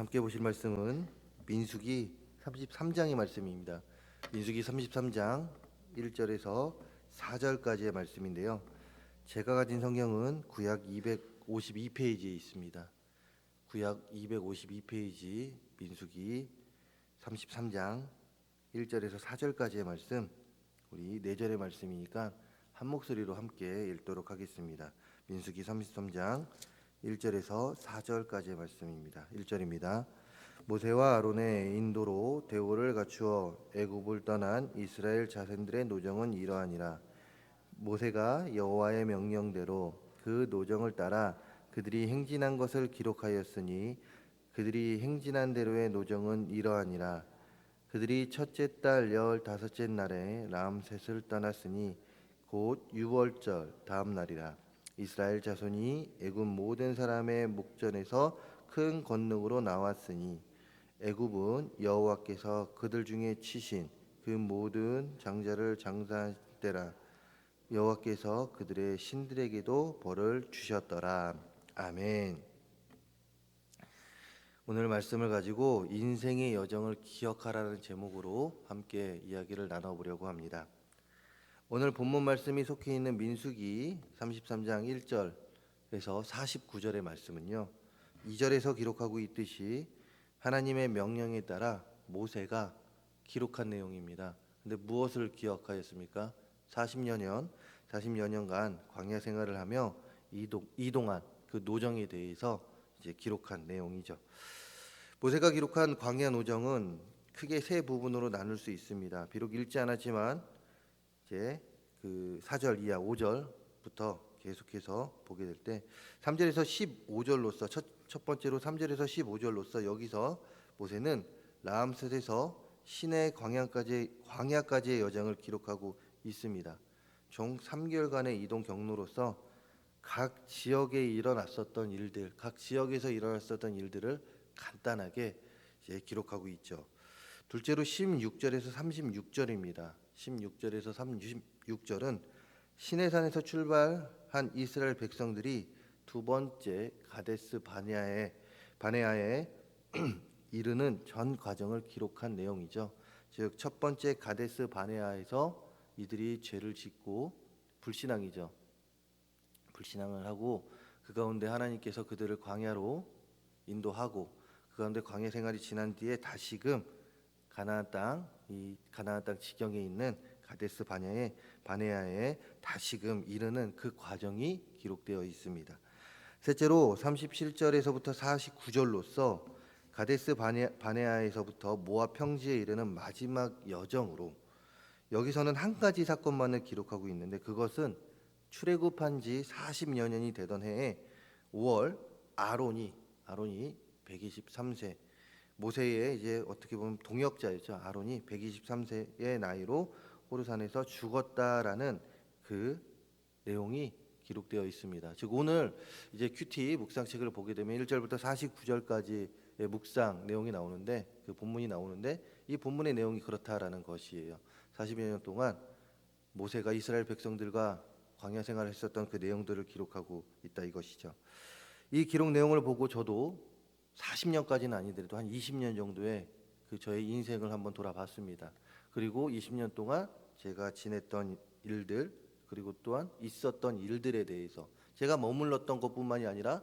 함께 보실 말씀은 민수기 33장의 말씀입니다. 민수기 33장 1절에서 4절까지의 말씀인데요. 제가 가진 성경은 구약 252페이지에 있습니다. 구약 252페이지 민수기 33장 1절에서 4절까지의 말씀, 우리 4절의 말씀이니까 한 목소리로 함께 읽도록 하겠습니다. 민수기 33장 1절에서 4절까지의 말씀입니다. 1절입니다. 모세와 아론의 인도로 대오를 갖추어 애굽을 떠난 이스라엘 자손들의 노정은 이러하니라. 모세가 여호와의 명령대로 그 노정을 따라 그들이 행진한 것을 기록하였으니 그들이 행진한 대로의 노정은 이러하니라. 그들이 첫째 달 15째 날에 람셋을 떠났으니 곧 유월절 다음 날이라. 이스라엘 자손이 애굽 모든 사람의 목전에서 큰 권능으로 나왔으니 애굽은 여호와께서 그들 중에 치신 그 모든 장자를 장사할 때라. 여호와께서 그들의 신들에게도 벌을 주셨더라. 아멘. 오늘 말씀을 가지고 인생의 여정을 기억하라는 제목으로 함께 이야기를 나눠보려고 합니다. 오늘 본문 말씀이 속해 있는 민수기 33장 1절에서 49절의 말씀은요, 2절에서 기록하고 있듯이 하나님의 명령에 따라 모세가 기록한 내용입니다. 근데 무엇을 기억하였습니까? 40여 년간 광야 생활을 하며 이동한 그 노정에 대해서 이제 기록한 내용이죠. 모세가 기록한 광야 노정은 크게 세 부분으로 나눌 수 있습니다. 비록 읽지 않았지만 이제 그 4절 이하 5절부터 계속해서 보게 될 때 3절에서 15절로서 첫 번째로 3절에서 15절로서 여기서 모세는 라암셋에서 시내 광야까지의 여정을 기록하고 있습니다. 총 3개월간의 이동 경로로서 각 지역에 일어났었던 일들, 각 지역에서 일어났었던 일들을 간단하게 이제 기록하고 있죠. 둘째로 16절에서 36절입니다. 16절에서 36절은 시내산에서 출발한 이스라엘 백성들이 두 번째 가데스 바네아에 이르는 전 과정을 기록한 내용이죠. 즉 첫 번째 가데스 바네아에서 이들이 죄를 짓고 불신앙이죠. 불신앙을 하고 그 가운데 하나님께서 그들을 광야로 인도하고 그 가운데 광야 생활이 지난 뒤에 다시금 가나안 땅 지경에 있는 가데스 바네아에 다시금 이르는 그 과정이 기록되어 있습니다. 셋째로 37절에서부터 49절로서 가데스 바네아에서부터 모압 평지에 이르는 마지막 여정으로 여기서는 한 가지 사건만을 기록하고 있는데 그것은 출애굽한 지 40여 년이 되던 해에 5월 아론이 123세 모세의 이제 어떻게 보면 동역자였죠. 아론이 123세의 나이로 호르산에서 죽었다라는 그 내용이 기록되어 있습니다. 즉 오늘 이제 큐티 묵상책을 보게 되면 1절부터 49절까지의 묵상 내용이 나오는데 그 본문이 나오는데 이 본문의 내용이 그렇다라는 것이에요. 40여 년 동안 모세가 이스라엘 백성들과 광야 생활을 했었던 그 내용들을 기록하고 있다 이것이죠. 이 기록 내용을 보고 저도 40년까지는 아니더라도 한 20년 정도의 그 저의 인생을 한번 돌아봤습니다. 그리고 20년 동안 제가 지냈던 일들 그리고 또한 있었던 일들에 대해서 제가 머물렀던 것뿐만이 아니라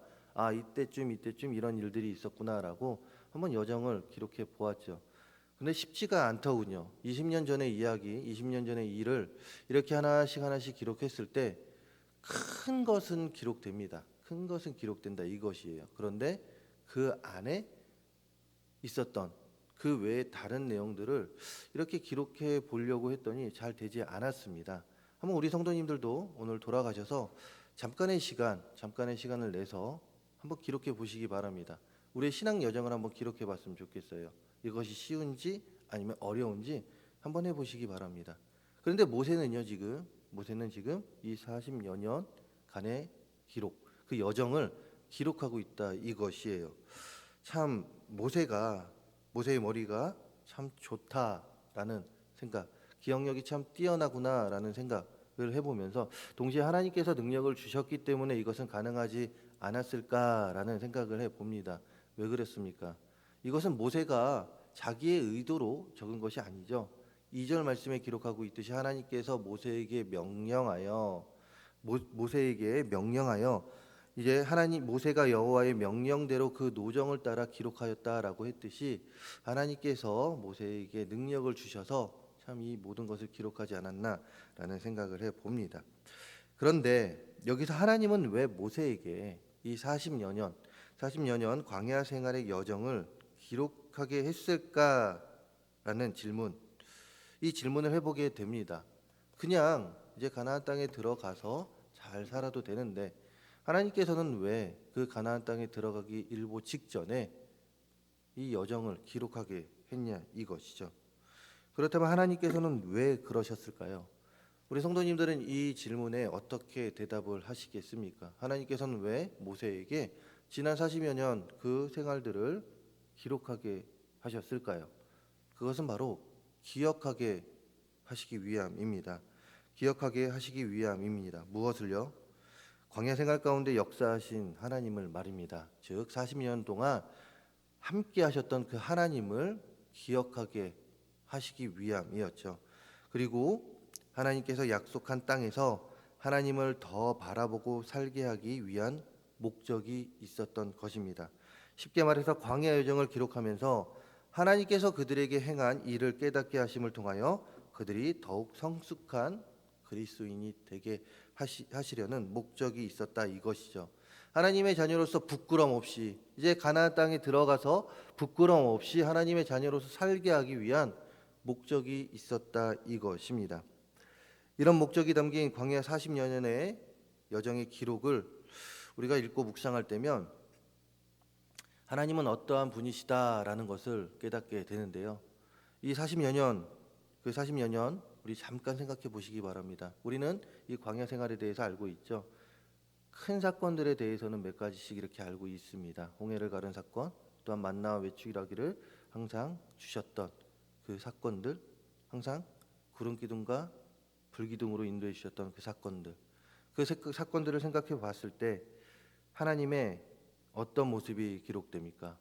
이때쯤 이런 일들이 있었구나라고 한번 여정을 기록해 보았죠. 근데 쉽지가 않더군요. 20년 전의 이야기, 20년 전의 일을 이렇게 하나씩 기록했을 때 큰 것은 기록됩니다. 큰 것은 기록된다 이것이에요. 그런데 그 안에 있었던 그 외에 다른 내용들을 이렇게 기록해 보려고 했더니 잘 되지 않았습니다. 한번 우리 성도님들도 오늘 돌아가셔서 잠깐의 시간을 내서 한번 기록해 보시기 바랍니다. 우리의 신앙 여정을 한번 기록해 봤으면 좋겠어요. 이것이 쉬운지 아니면 어려운지 한번 해보시기 바랍니다. 그런데 모세는 지금 이 40여 년간의 기록, 그 여정을 기록하고 있다 이것이에요. 참 모세의 머리가 참 좋다라는 생각, 기억력이 참 뛰어나구나라는 생각을 해보면서 동시에 하나님께서 능력을 주셨기 때문에 이것은 가능하지 않았을까라는 생각을 해봅니다. 왜 그랬습니까? 이것은 모세가 자기의 의도로 적은 것이 아니죠. 2절 말씀에 기록하고 있듯이 하나님께서 모세에게 명령하여 이제 모세가 여호와의 명령대로 그 노정을 따라 기록하였다라고 했듯이 하나님께서 모세에게 능력을 주셔서 참 이 모든 것을 기록하지 않았나라는 생각을 해 봅니다. 그런데 여기서 하나님은 왜 모세에게 이 40여 년 광야 생활의 여정을 기록하게 했을까라는 이 질문을 해보게 됩니다. 그냥 이제 가나안 땅에 들어가서 잘 살아도 되는데 하나님께서는 왜 그 가나안 땅에 들어가기 일보 직전에 이 여정을 기록하게 했냐 이것이죠. 그렇다면 하나님께서는 왜 그러셨을까요? 우리 성도님들은 이 질문에 어떻게 대답을 하시겠습니까? 하나님께서는 왜 모세에게 지난 40여 년 그 생활들을 기록하게 하셨을까요? 그것은 바로 기억하게 하시기 위함입니다. 기억하게 하시기 위함입니다. 무엇을요? 광야 생활 가운데 역사하신 하나님을 말입니다. 즉 40년 동안 함께 하셨던 그 하나님을 기억하게 하시기 위함이었죠. 그리고 하나님께서 약속한 땅에서 하나님을 더 바라보고 살게 하기 위한 목적이 있었던 것입니다. 쉽게 말해서 광야 여정을 기록하면서 하나님께서 그들에게 행한 일을 깨닫게 하심을 통하여 그들이 더욱 성숙한 그리스도인이 되게 하시려는 목적이 있었다 이것이죠. 하나님의 자녀로서 부끄럼 없이 이제 가나안 땅에 들어가서 부끄럼 없이 하나님의 자녀로서 살게 하기 위한 목적이 있었다 이것입니다. 이런 목적이 담긴 광야 40여 년의 여정의 기록을 우리가 읽고 묵상할 때면 하나님은 어떠한 분이시다라는 것을 깨닫게 되는데요. 이 40여 년, 그 40여 년 우리 잠깐 생각해 보시기 바랍니다. 우리는 이 광야 생활에 대해서 알고 있죠. 큰 사건들에 대해서는 몇 가지씩 이렇게 알고 있습니다. 홍해를 가른 사건, 또한 만나와 외출하기를 항상 주셨던 그 사건들, 항상 구름 기둥과 불 기둥으로 인도해 주셨던 그 사건들, 그 사건들을 생각해 봤을 때 하나님의 어떤 모습이 기억됩니까?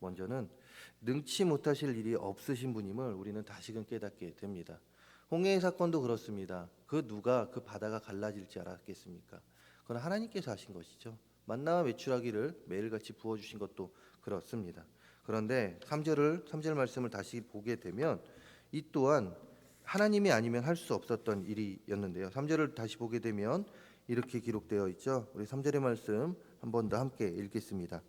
먼저는 능치 못하실 일이 없으신 분임을 우리는 다시금 깨닫게 됩니다. 홍해의 사건도 그렇습니다. 그 누가 그 바다가 갈라질지 알았겠습니까? 그건 하나님께서 하신 것이죠. 만나와 메추라기를 매일같이 부어주신 것도 그렇습니다. 그런데 3절 말씀을 다시 보게 되면 이 또한 하나님이 아니면 할 수 없었던 일이었는데요. 3절을 다시 보게 되면 이렇게 기록되어 있죠. 우리 3절의 말씀 한 번 더 함께 읽겠습니다.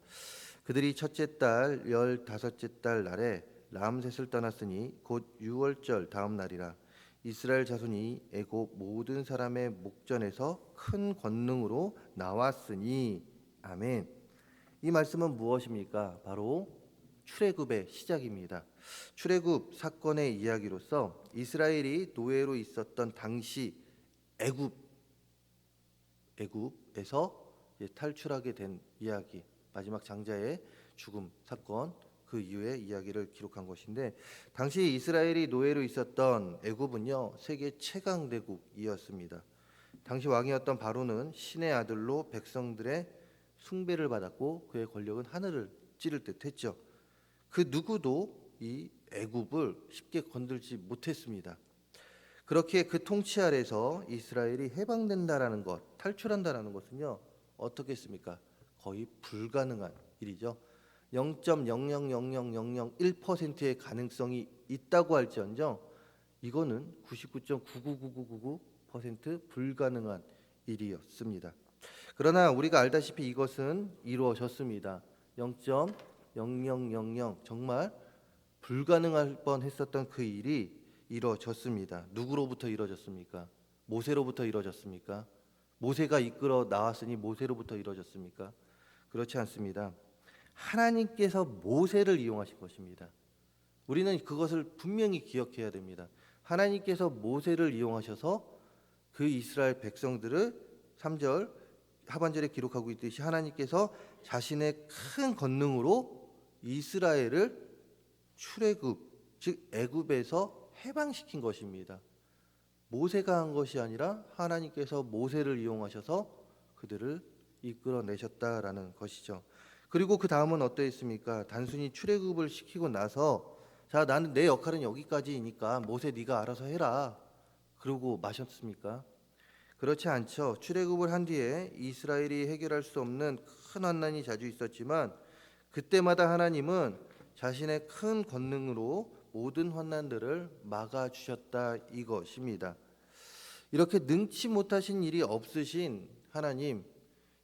그들이 첫째 달 15째 달 날에 람셋을 떠났으니 곧 유월절 다음 날이라. 이스라엘 자손이 애굽 모든 사람의 목전에서 큰 권능으로 나왔으니. 아멘. 이 말씀은 무엇입니까? 바로 출애굽의 시작입니다. 출애굽 사건의 이야기로서 이스라엘이 노예로 있었던 당시 애굽에서 탈출하게 된 이야기, 마지막 장자의 죽음 사건, 그 이후의 이야기를 기록한 것인데, 당시 이스라엘이 노예로 있었던 애굽은요 세계 최강 대국이었습니다. 당시 왕이었던 바로는 신의 아들로 백성들의 숭배를 받았고 그의 권력은 하늘을 찌를 듯했죠. 그 누구도 이 애굽을 쉽게 건들지 못했습니다. 그렇게 그 통치 아래서 이스라엘이 해방된다라는 것, 탈출한다라는 것은요 어떻게 했습니까? 거의 불가능한 일이죠. 0.0000001%의 가능성이 있다고 할지언정 이거는 99.99999% 불가능한 일이었습니다. 그러나 우리가 알다시피 이것은 이루어졌습니다. 0.0000 정말 불가능할 뻔했었던 그 일이 이루어졌습니다. 누구로부터 이루어졌습니까? 모세로부터 이루어졌습니까? 모세가 이끌어 나왔으니 모세로부터 이루어졌습니까? 그렇지 않습니다. 하나님께서 모세를 이용하신 것입니다. 우리는 그것을 분명히 기억해야 됩니다. 하나님께서 모세를 이용하셔서 그 이스라엘 백성들을 3절 하반절에 기록하고 있듯이 하나님께서 자신의 큰 권능으로 이스라엘을 출애굽, 즉 애굽에서 해방시킨 것입니다. 모세가 한 것이 아니라 하나님께서 모세를 이용하셔서 그들을 이끌어내셨다라는 것이죠. 그리고 그 다음은 어떠했습니까? 단순히 출애굽을 시키고 나서 자, 나는 내 역할은 여기까지니까 모세 네가 알아서 해라. 그러고 마셨습니까? 그렇지 않죠. 출애굽을 한 뒤에 이스라엘이 해결할 수 없는 큰 환난이 자주 있었지만 그때마다 하나님은 자신의 큰 권능으로 모든 환난들을 막아 주셨다 이것입니다. 이렇게 능치 못하신 일이 없으신 하나님,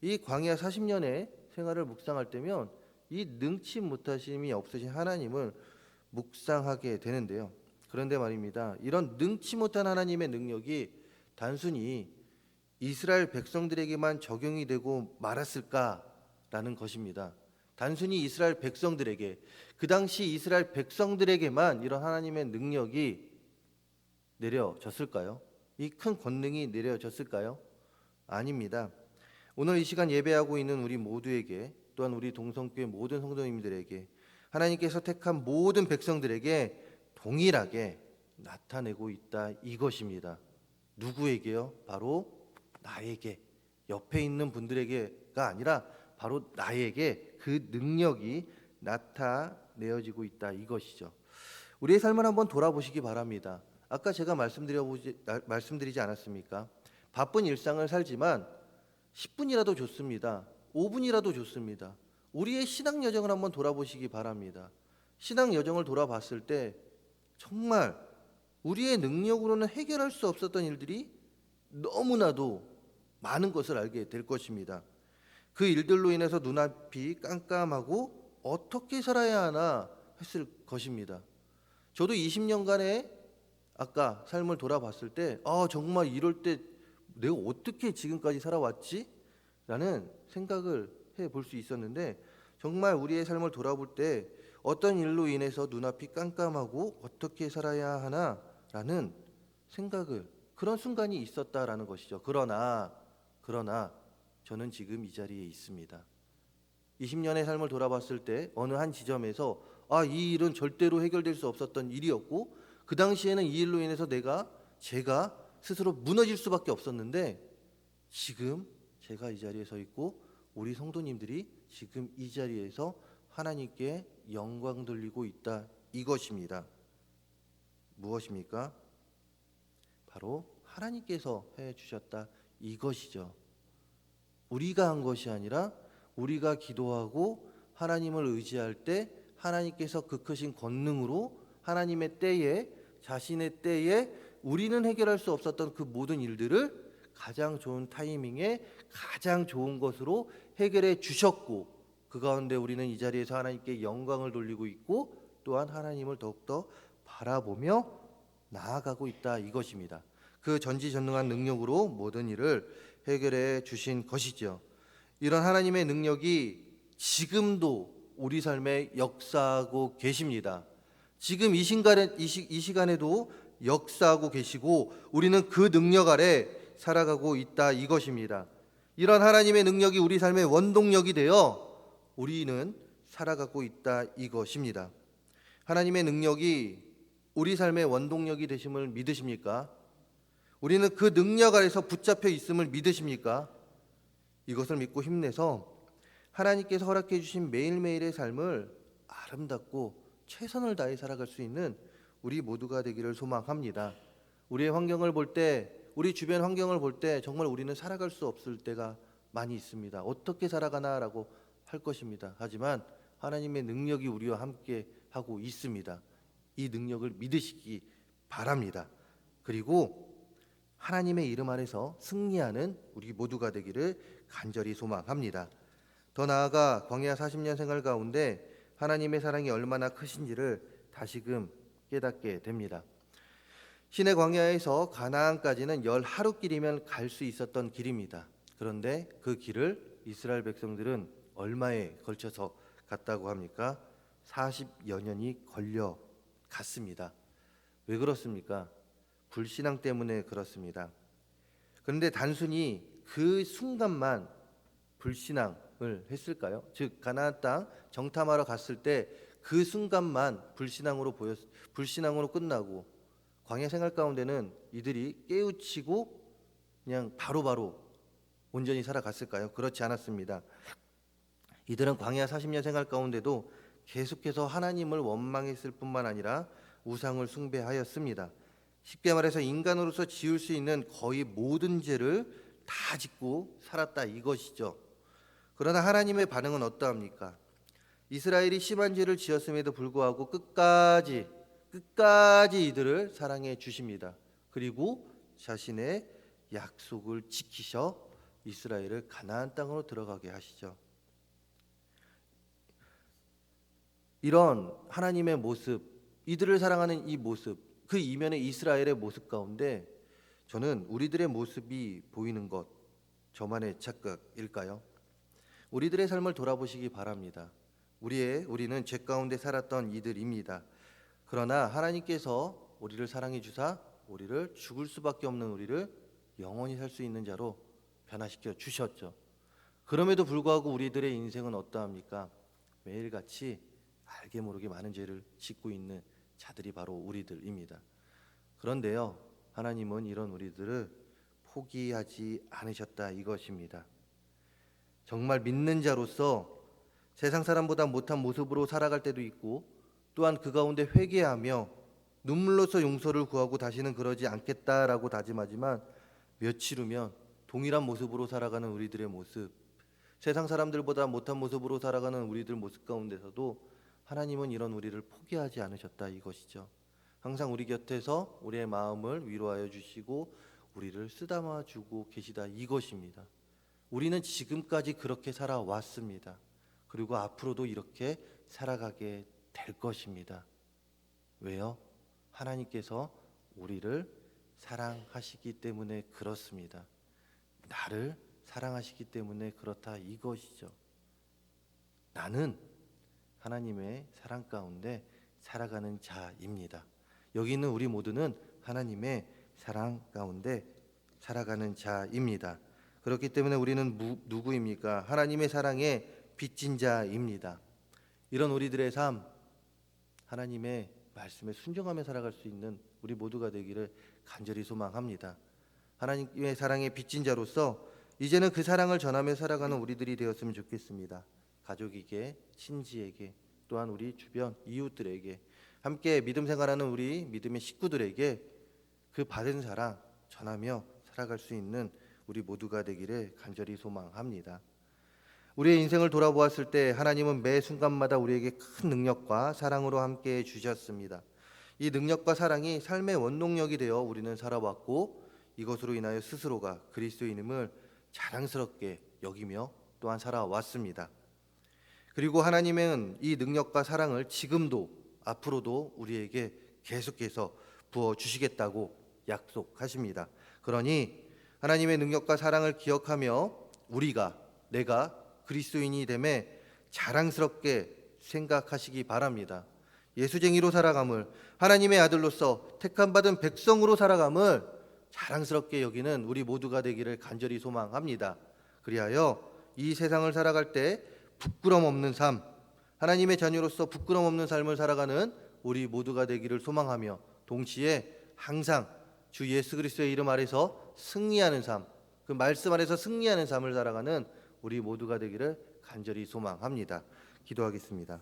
이 광야 40년의 생활을 묵상할 때면 이 능치 못하심이 없으신 하나님을 묵상하게 되는데요. 그런데 말입니다. 이런 능치 못한 하나님의 능력이 단순히 이스라엘 백성들에게만 적용이 되고 말았을까라는 것입니다. 단순히 이스라엘 백성들에게, 그 당시 이스라엘 백성들에게만 이런 하나님의 능력이 내려졌을까요? 이 큰 권능이 내려졌을까요? 아닙니다. 오늘 이 시간 예배하고 있는 우리 모두에게, 또한 우리 동성교회 모든 성도님들에게, 하나님께서 택한 모든 백성들에게 동일하게 나타내고 있다 이것입니다. 누구에게요? 바로 나에게, 옆에 있는 분들에게가 아니라 바로 나에게 그 능력이 나타내어지고 있다 이것이죠. 우리의 삶을 한번 돌아보시기 바랍니다. 아까 제가 말씀드리지 않았습니까? 바쁜 일상을 살지만 10분이라도 좋습니다. 5분이라도 좋습니다. 우리의 신앙 여정을 한번 돌아보시기 바랍니다. 신앙 여정을 돌아봤을 때 정말 우리의 능력으로는 해결할 수 없었던 일들이 너무나도 많은 것을 알게 될 것입니다. 그 일들로 인해서 눈앞이 깜깜하고 어떻게 살아야 하나 했을 것입니다. 저도 20년간의 아까 삶을 돌아봤을 때 정말 이럴 때 내가 어떻게 지금까지 살아왔지? 라는 생각을 해볼 수 있었는데 정말 우리의 삶을 돌아볼 때 어떤 일로 인해서 눈앞이 깜깜하고 어떻게 살아야 하나 라는 생각을, 그런 순간이 있었다라는 것이죠. 그러나 저는 지금 이 자리에 있습니다. 20년의 삶을 돌아봤을 때 어느 한 지점에서 이 일은 절대로 해결될 수 없었던 일이었고 그 당시에는 이 일로 인해서 제가 스스로 무너질 수밖에 없었는데 지금 제가 이 자리에 서 있고 우리 성도님들이 지금 이 자리에서 하나님께 영광 돌리고 있다 이것입니다. 무엇입니까? 바로 하나님께서 해주셨다 이것이죠. 우리가 한 것이 아니라 우리가 기도하고 하나님을 의지할 때 하나님께서 그 크신 권능으로 하나님의 때에, 자신의 때에 우리는 해결할 수 없었던 그 모든 일들을 가장 좋은 타이밍에 가장 좋은 것으로 해결해 주셨고 그 가운데 우리는 이 자리에서 하나님께 영광을 돌리고 있고 또한 하나님을 더욱더 바라보며 나아가고 있다 이것입니다. 그 전지전능한 능력으로 모든 일을 해결해 주신 것이죠. 이런 하나님의 능력이 지금도 우리 삶에 역사하고 계십니다. 지금 이 시간에도 역사하고 계시고 우리는 그 능력 아래 살아가고 있다 이것입니다. 이런 하나님의 능력이 우리 삶의 원동력이 되어 우리는 살아가고 있다 이것입니다. 하나님의 능력이 우리 삶의 원동력이 되심을 믿으십니까? 우리는 그 능력 아래서 붙잡혀 있음을 믿으십니까? 이것을 믿고 힘내서 하나님께서 허락해 주신 매일매일의 삶을 아름답고 최선을 다해 살아갈 수 있는 우리 모두가 되기를 소망합니다. 우리의 환경을 볼 때, 우리 주변 환경을 볼 때 정말 우리는 살아갈 수 없을 때가 많이 있습니다. 어떻게 살아가나라고 할 것입니다. 하지만 하나님의 능력이 우리와 함께 하고 있습니다. 이 능력을 믿으시기 바랍니다. 그리고 하나님의 이름 아래서 승리하는 우리 모두가 되기를 간절히 소망합니다. 더 나아가 광야 40년 생활 가운데 하나님의 사랑이 얼마나 크신지를 다시금 깨닫게 됩니다. 시내 광야에서 가나안까지는 10하루길이면 갈 수 있었던 길입니다. 그런데 그 길을 이스라엘 백성들은 얼마에 걸쳐서 갔다고 합니까? 40여 년이 걸려 갔습니다. 왜 그렇습니까? 불신앙 때문에 그렇습니다. 그런데 단순히 그 순간만 불신앙을 했을까요? 즉 가나안 땅 정탐하러 갔을 때 그 순간만 불신앙으로 끝나고 광야 생활 가운데는 이들이 깨우치고 그냥 바로바로 온전히 살아갔을까요? 그렇지 않았습니다. 이들은 광야 40년 생활 가운데도 계속해서 하나님을 원망했을 뿐만 아니라 우상을 숭배하였습니다. 쉽게 말해서 인간으로서 지을 수 있는 거의 모든 죄를 다 짓고 살았다 이것이죠. 그러나 하나님의 반응은 어떠합니까? 이스라엘이 심한 죄를 지었음에도 불구하고 끝까지 이들을 사랑해 주십니다. 그리고 자신의 약속을 지키셔 이스라엘을 가나안 땅으로 들어가게 하시죠. 이런 하나님의 모습, 이들을 사랑하는 이 모습, 그 이면의 이스라엘의 모습 가운데 저는 우리들의 모습이 보이는 것 저만의 착각일까요? 우리들의 삶을 돌아보시기 바랍니다. 우리는 죄 가운데 살았던 이들입니다. 그러나 하나님께서 우리를 사랑해 주사 우리를 죽을 수밖에 없는 우리를 영원히 살 수 있는 자로 변화시켜 주셨죠. 그럼에도 불구하고 우리들의 인생은 어떠합니까? 매일같이 알게 모르게 많은 죄를 짓고 있는 자들이 바로 우리들입니다. 그런데요, 하나님은 이런 우리들을 포기하지 않으셨다 이것입니다. 정말 믿는 자로서 세상 사람보다 못한 모습으로 살아갈 때도 있고 또한 그 가운데 회개하며 눈물로서 용서를 구하고 다시는 그러지 않겠다라고 다짐하지만 며칠 후면 동일한 모습으로 살아가는 우리들의 모습, 세상 사람들보다 못한 모습으로 살아가는 우리들 모습 가운데서도 하나님은 이런 우리를 포기하지 않으셨다 이것이죠. 항상 우리 곁에서 우리의 마음을 위로하여 주시고 우리를 쓰다마 주고 계시다 이것입니다. 우리는 지금까지 그렇게 살아왔습니다. 그리고 앞으로도 이렇게 살아가게 될 것입니다. 왜요? 하나님께서 우리를 사랑하시기 때문에 그렇습니다. 나를 사랑하시기 때문에 그렇다 이것이죠. 나는 하나님의 사랑 가운데 살아가는 자입니다. 여기 있는 우리 모두는 하나님의 사랑 가운데 살아가는 자입니다. 그렇기 때문에 우리는 누구입니까? 하나님의 사랑에 빚진 자입니다. 이런 우리들의 삶, 하나님의 말씀에 순종하며 살아갈 수 있는 우리 모두가 되기를 간절히 소망합니다. 하나님의 사랑에 빚진 자로서 이제는 그 사랑을 전하며 살아가는 우리들이 되었으면 좋겠습니다. 가족에게, 친지에게, 또한 우리 주변 이웃들에게, 함께 믿음 생활하는 우리 믿음의 식구들에게 그 받은 사랑 전하며 살아갈 수 있는 우리 모두가 되기를 간절히 소망합니다. 우리의 인생을 돌아보았을 때 하나님은 매 순간마다 우리에게 큰 능력과 사랑으로 함께해 주셨습니다. 이 능력과 사랑이 삶의 원동력이 되어 우리는 살아왔고 이것으로 인하여 스스로가 그리스도인임을 자랑스럽게 여기며 또한 살아왔습니다. 그리고 하나님은 이 능력과 사랑을 지금도 앞으로도 우리에게 계속해서 부어주시겠다고 약속하십니다. 그러니 하나님의 능력과 사랑을 기억하며 내가 그리스도인이 됨에 자랑스럽게 생각하시기 바랍니다. 예수쟁이로 살아감을, 하나님의 아들로서 택함받은 백성으로 살아감을 자랑스럽게 여기는 우리 모두가 되기를 간절히 소망합니다. 그리하여 이 세상을 살아갈 때 부끄럼 없는 삶, 하나님의 자녀로서 부끄럼 없는 삶을 살아가는 우리 모두가 되기를 소망하며 동시에 항상 주 예수 그리스도의 이름 아래서 승리하는 삶, 그 말씀 안에서 승리하는 삶을 살아가는 우리 모두가 되기를 간절히 소망합니다. 기도하겠습니다.